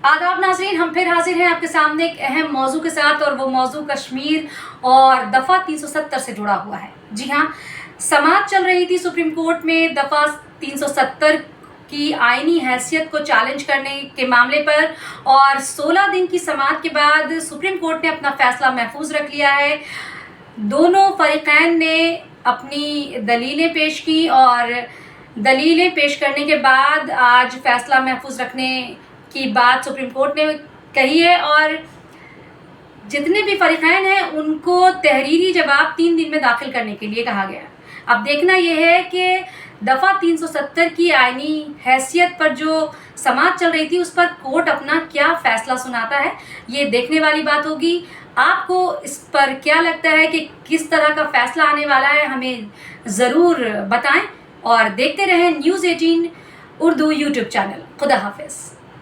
आदाब नाज़रीन, हम फिर हाजिर हैं आपके सामने एक अहम मौजू के साथ, और वो मौजू कश्मीर और दफ़ा 370 से जुड़ा हुआ है। जी हाँ, समाअत चल रही थी सुप्रीम कोर्ट में दफ़ा 370 की आईनी हैसियत को चैलेंज करने के मामले पर, और 16 दिन की समाअत के बाद सुप्रीम कोर्ट ने अपना फैसला महफूज रख लिया है। दोनों फरीकैन ने अपनी दलीलें पेश की, और दलीलें पेश करने के बाद आज फैसला महफूज रखने की बात सुप्रीम कोर्ट ने कही है, और जितने भी फरीकैन हैं उनको तहरीरी जवाब 3 दिन में दाखिल करने के लिए कहा गया। अब देखना यह है कि दफ़ा 370 की आईनी हैसियत पर जो समाअत चल रही थी उस पर कोर्ट अपना क्या फैसला सुनाता है, ये देखने वाली बात होगी। आपको इस पर क्या लगता है कि किस तरह का फैसला आने वाला है, हमें ज़रूर बताएं, और देखते रहें न्यूज़ 18 उर्दू यूट्यूब चैनल। खुदा हाफिज़।